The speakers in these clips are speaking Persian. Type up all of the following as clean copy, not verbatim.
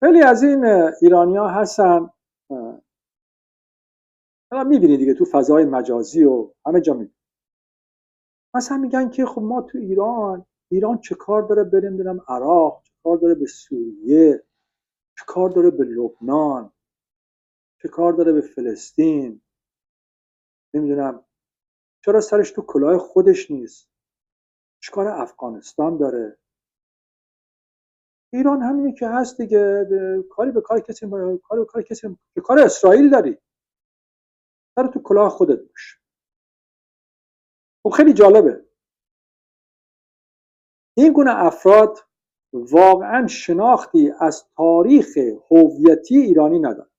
خیلی از این ایرانی‌ها هستن، الان می‌بینی دیگه تو فضای مجازی و همه جا می‌بینی، مثلا میگن که خب ما تو ایران چه کار داره بره نمیدونم عراق، چه کار داره به سوریه، چه کار داره به لبنان، چه کار داره به فلسطین، نمیدونم چرا سرش تو کلاه خودش نیست، چه کار افغانستان داره. ایران همینی که هست دیگه، کاری به کار کسی به کار اسرائیل داری، سر تو کلاه خودت باش. خب خیلی جالبه این گونه افراد واقعا شناختی از تاریخ هویتی ایرانی ندارن،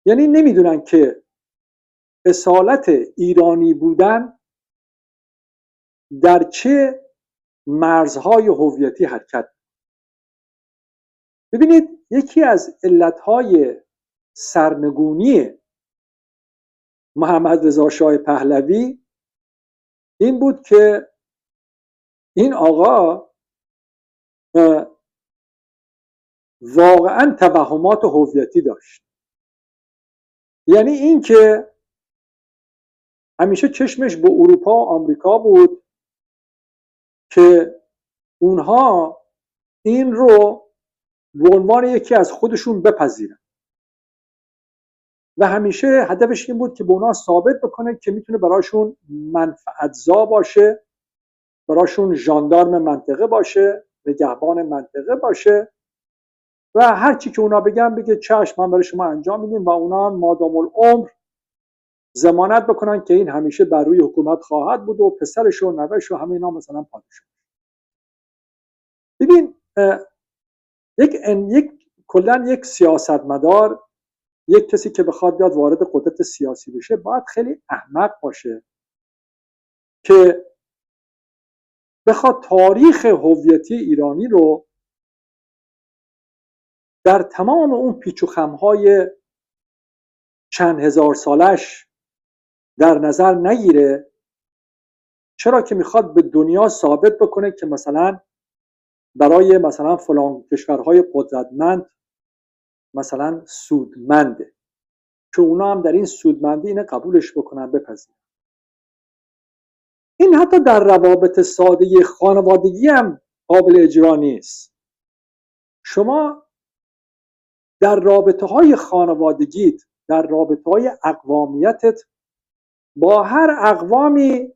یعنی نمیدونن که اصالت ایرانی بودن در چه مرزهای هویتی حرکت. ببینید یکی از علتهای سرنگونی محمد رضا شاه پهلوی این بود که این آقا واقعا توهمات هویتی داشت، یعنی این که همیشه چشمش به اروپا و آمریکا بود که اونها این رو به عنوان یکی از خودشون بپذیرن و همیشه هدفش این بود که به اونها ثابت بکنه که میتونه براشون منفعتزا باشه، براشون ژاندارم منطقه باشه، نگهبان منطقه باشه و هر چی که اونا بگن بگه چشم من برای شما انجام میدیم و اونا مادام العمر ضمانت بکنن که این همیشه بر روی حکومت خواهد بود و پسرش و نوه‌ش و همه اینا مثلا پادشاه. ببین کلا یک سیاستمدار، یک کسی که بخواد بیاد وارد قدرت سیاسی بشه باید خیلی احمق باشه که بخواد تاریخ هویتی ایرانی رو در تمام اون پیچ و خم‌های چند هزار سالش در نظر نگیره، چرا که میخواد به دنیا ثابت بکنه که مثلا برای مثلا فلان کشورهای قدرتمند مثلا سودمنده، که اونا هم در این سودمندی اینه قبولش بکنن بپذیرن. این حتی در روابط ساده خانوادگی هم قابل اجرا نیست. شما در رابطه های خانوادگیت، در رابطه های اقوامیتت با هر اقوامی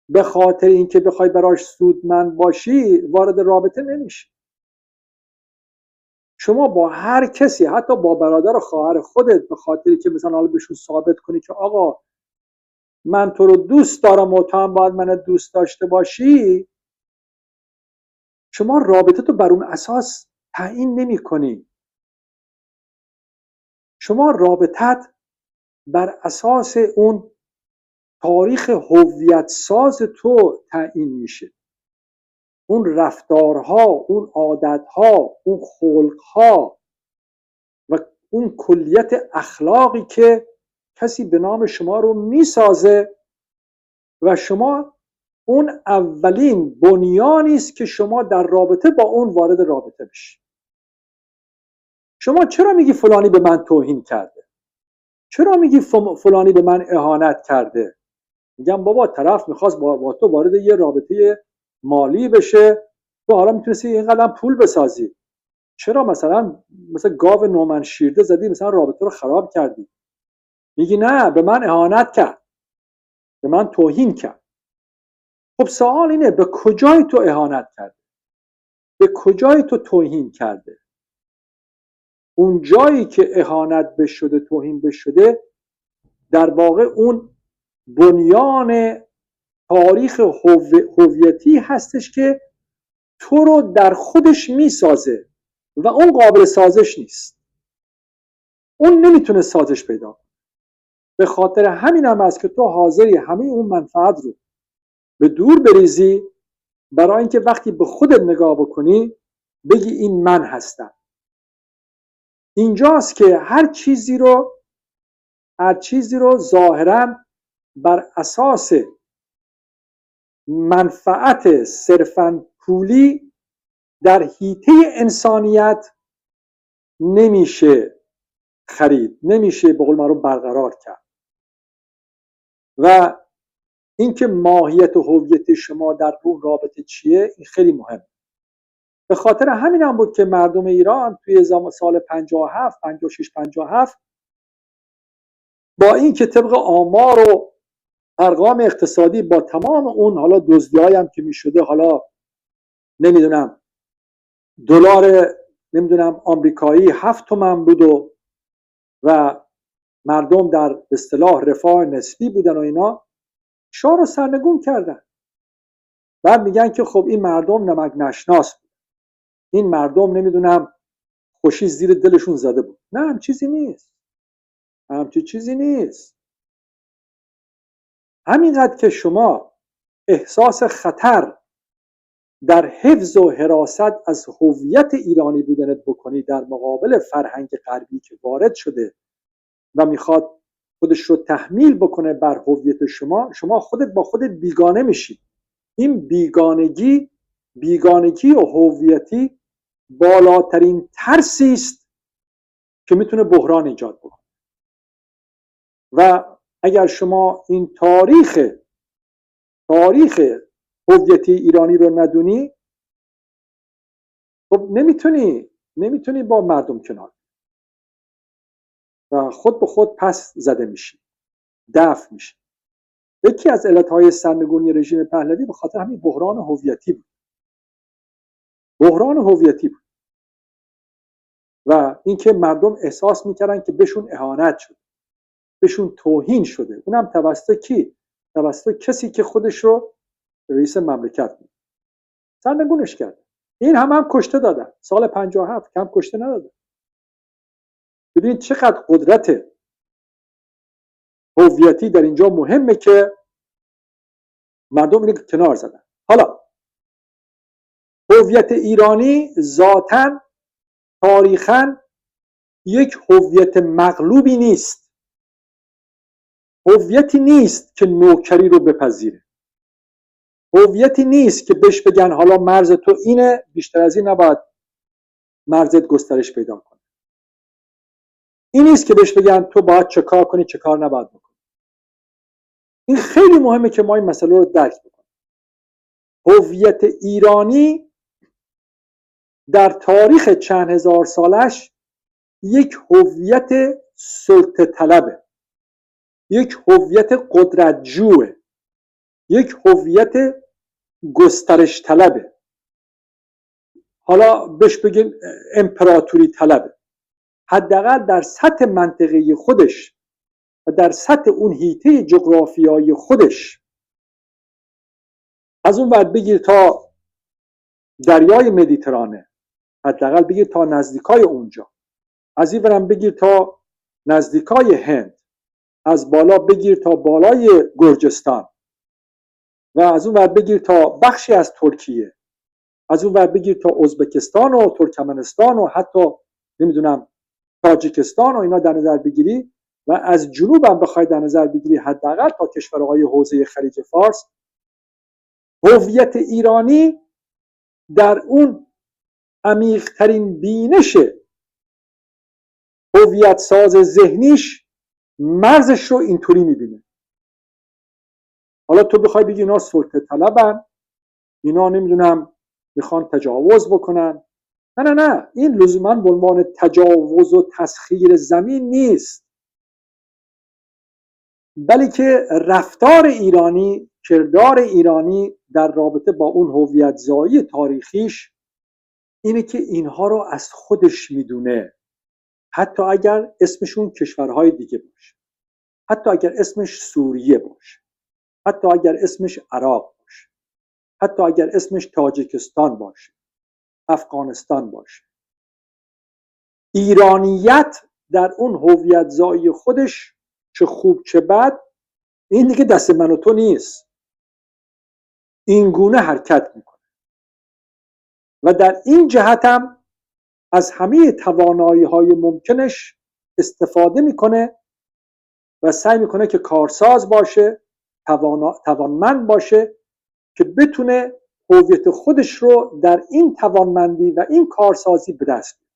به خاطر اینکه بخوای براش سودمند باشی وارد رابطه نمیشی. شما با هر کسی، حتی با برادر و خواهر خودت، به خاطری که مثلا حالا بهشون ثابت کنی که آقا من تو رو دوست دارم و تو هم باید من دوست داشته باشی، شما رابطه تو بر اون اساس تعیین نمی کنی. شما رابطت بر اساس اون تاریخ هویت ساز تو تعیین میشه، اون رفتارها، اون عادتها، اون خلقها و اون کلیت اخلاقی که کسی به نام شما رو میسازه و شما اون اولین بنیانی است که شما در رابطه با اون وارد رابطه بشی. شما چرا میگی فلانی به من توهین کرده؟ چرا میگی فلانی به من اهانت کرده؟ میگم بابا طرف میخواست با تو وارد یه رابطه مالی بشه، تو حالا میتونستی اینقدر پول بسازی، چرا مثلا مثل گاو نومن شیرده زدی مثلا رابطه رو خراب کردی؟ میگی نه به من اهانت کرد، به من توهین کرد. خب سوال اینه به کجای تو اهانت کرده؟ به کجای تو توهین کرده؟ اون جایی که اهانت بشده، توهین بشده، در واقع اون بنیان تاریخ هویتی هستش که تو رو در خودش میسازه و اون قابل سازش نیست، اون نمیتونه سازش پیدا کنه. به خاطر همین هم است که تو حاضری همه اون منفعت رو به دور بریزی برای اینکه وقتی به خودت نگاه بکنی بگی این من هستم. اینجاست که هر چیزی رو ظاهراً بر اساس منفعت صرفاً پولی در حیطه انسانیت نمیشه خرید، نمیشه به قول معروف برقرار کرد. و اینکه ماهیت و هویت شما در اون رابطه چیه، این خیلی مهمه. به خاطر همین هم بود که مردم ایران توی سال 57 56 57 با این که طبق آمار و ارقام اقتصادی با تمام اون حالا دزدی‌هایی هم که میشده، حالا نمیدونم دلار نمیدونم آمریکایی 7 تومن بود و مردم در به اصطلاح رفاه نسبی بودن و اینا، شاه رو سرنگون کردن. بعد میگن که خب این مردم نمک نشناس بود، این مردم نمیدونم خوشی زیر دلشون زده بود. نه، هم چیزی نیست، همچی چیزی نیست. همینقدر که شما احساس خطر در حفظ و حراست از هویت ایرانی بودنت بکنی در مقابل فرهنگ غربی که وارد شده و میخواد خودش رو تحمیل بکنه بر هویت شما، شما خودت با خودت بیگانه میشی. این بیگانگی و هویتی بالاترین ترسی است که میتونه بحران ایجاد بکنه. و اگر شما این تاریخ هویتی ایرانی رو ندونی، خب نمیتونی با مردم کنار و خود به خود پس زده میشی، دفع میشی. یکی از علتهای سرنگونی رژیم پهلوی به خاطر همین بحران هویتی بود. و اینکه مردم احساس میکردن که بهشون اهانت شده، بهشون توهین شده. اونم توسط کی؟ توسط کسی که خودش رو رئیس مملکت بود. سرنگونش کرد. این هم کشته دادن. سال 57 کم کشته ندادن. ببینید چقدر قدرت هویتی در اینجا مهمه که مردم اینو کنار زدن. حالا هویت ایرانی ذاتاً تاریخاً یک هویت مغلوبی نیست. هویتی نیست که نوکری رو بپذیره. هویتی نیست که بهش بگن حالا مرز تو اینه، بیشتر از این نباید مرزت گسترش پیدا کنه. این نیست که بهش بگن تو باید چه کار کنی، چه کار نباید بکنی. این خیلی مهمه که ما این مسئله رو درک بکنیم. هویت ایرانی در تاریخ چند هزار سالش یک هویت سلطه طلبه، یک هویت قدرتجوه، یک هویت گسترش طلبه، حالا بهش بگیم امپراتوری طلبه. حداقل در سطح منطقه خودش و در سطح اون حیطه جغرافیایی خودش، از اون بعد بگیر تا دریای مدیترانه، حداقل بگیر تا نزدیکای اونجا، از این ورم بگیر تا نزدیکای هند، از بالا بگیر تا بالای گرجستان و از اون ور بگیر تا بخشی از ترکیه، از اون ور بگیر تا ازبکستان و ترکمنستان و حتی نمیدونم تاجیکستان و اینا در نظر بگیری و از جنوب هم بخوای در نظر بگیری حداقل تا کشورهای حوزه خلیج فارس. هویت ایرانی در اون عمیق‌ترین بینش هویت ساز ذهنیش مرزش رو اینطوری میبینه. حالا تو بخوای بگی اینا سلطه طلبن، اینا نمیدونم میخوان تجاوز بکنن، نه این لزوما به عنوان تجاوز و تسخیر زمین نیست، بلکه رفتار ایرانی، کردار ایرانی در رابطه با اون هویت زایی تاریخیش اینه که اینها رو از خودش میدونه، حتی اگر اسمشون کشورهای دیگه باشه، حتی اگر اسمش سوریه باشه، حتی اگر اسمش عراق باشه، حتی اگر اسمش تاجیکستان باشه، افغانستان باشه. ایرانیت در اون هویت زایی خودش چه خوب چه بد، این دیگه دست من و تو نیست، این گونه حرکت میکنه و در این جهت هم از همه توانایی های ممکنش استفاده میکنه و سعی میکنه که کارساز باشه، توانمند باشه که بتونه هویت خودش رو در این توانمندی و این کارسازی به دست بیاره.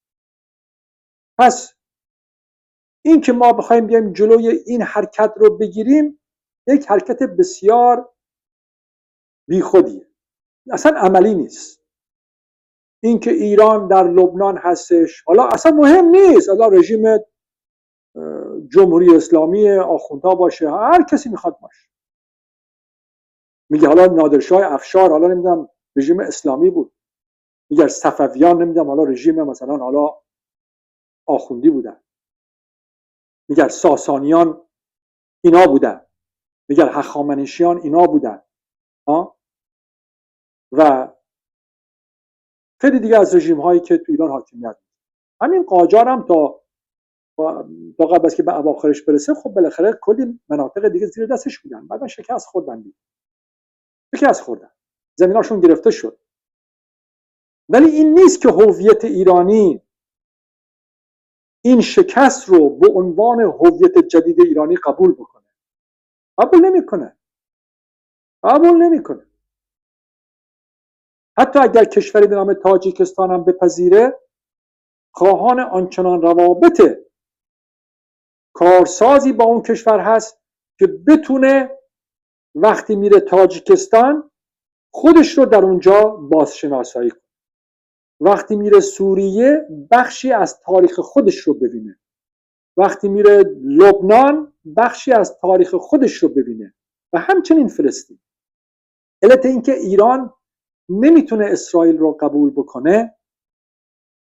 پس این که ما بخوایم بیایم جلوی این حرکت رو بگیریم یک حرکت بسیار بیخودیه، اصلا عملی نیست. اینکه ایران در لبنان هستش حالا اصلا مهم نیست، حالا رژیم جمهوری اسلامی آخوندها باشه، هر کسی میخواد باشه. میگه حالا نادرشاه افشار حالا نمیدونم رژیم اسلامی بود، میگه صفویان نمیدونم حالا رژیم مثلا حالا آخوندی بودن، میگه ساسانیان اینا بودن، میگه هخامنشیان اینا بودن و خیلی دیگه از رژیم هایی که تو ایران حاکمیت. همین قاجار هم تا قبل از که به اواخرش برسه خب بالاخره کلی مناطق دیگه زیر دستش بودن، بعدا شکست خوردن دیگه. شکست خوردن، زمیناشون گرفته شد. ولی این نیست که هویت ایرانی این شکست رو به عنوان هویت جدید ایرانی قبول بکنه. قبول نمیکنه. حتی اگر کشوری به نام تاجیکستان هم بپذیره، خواهان آنچنان روابط کارسازی با اون کشور هست که بتونه وقتی میره تاجیکستان خودش رو در اونجا بازشناسایی کنه، وقتی میره سوریه بخشی از تاریخ خودش رو ببینه، وقتی میره لبنان بخشی از تاریخ خودش رو ببینه و همچنین فلسطین. علت اینکه ایران نمیتونه اسرائیل رو قبول بکنه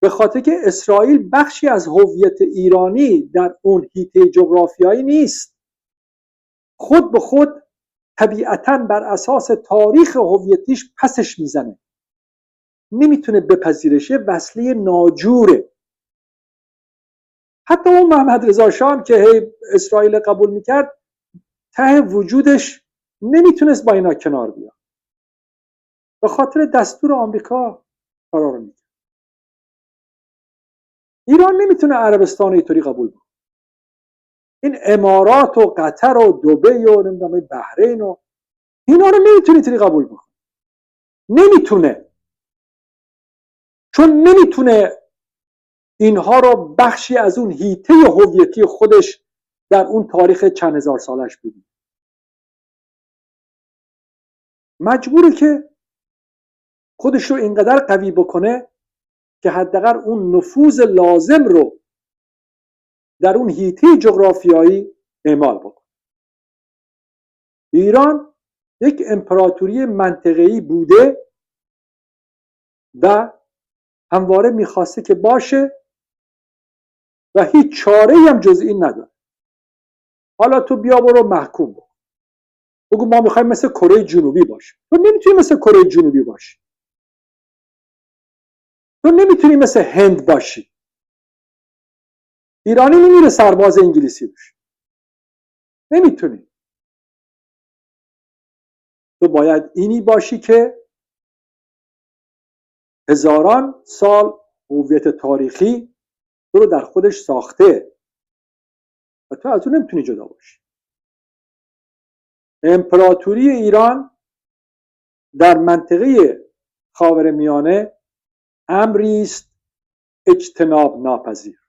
به خاطر که اسرائیل بخشی از هویت ایرانی در اون حیطه جغرافیایی نیست. خود به خود طبیعتاً بر اساس تاریخ هویتیش پسش میزنه، نمیتونه بپذیرش، وصله ناجوره. حتی اون محمد رضا شاه که اسرائیل قبول میکرد ته وجودش نمیتونست با اینا کنار بیاد، به خاطر دستور آمریکا قرار میگیره. ایران نمیتونه عربستان اینطوری قبول کنه. این امارات و قطر و دبی و نمیدونم بحرین و اینا رو نمیتونه اینطوری قبول کنه. نمیتونه، چون نمیتونه اینها رو بخشی از اون حیطه هویتی خودش در اون تاریخ چند هزار سالش ببینه. مجبوره که خودش رو اینقدر قوی بکنه که حداقل اون نفوذ لازم رو در اون حیطه جغرافیایی اعمال بکنه. ایران یک امپراتوری منطقه‌ای بوده و همواره میخواسته که باشه و هیچ چاره‌ای هم جز این نداره. حالا تو بیا برو محکوم بگو ما میخوایم مثل کره جنوبی باشیم. تو نمیتونی مثل کره جنوبی باشی، تو نمیتونی مثل هند باشی. ایرانی نمیره سرباز انگلیسی بشه، نمیتونی. تو باید اینی باشی که هزاران سال هویت تاریخی تو رو در خودش ساخته و تو از اون نمیتونی جدا باشی. امپراتوری ایران در منطقه خاورمیانه امری است اجتناب ناپذیر.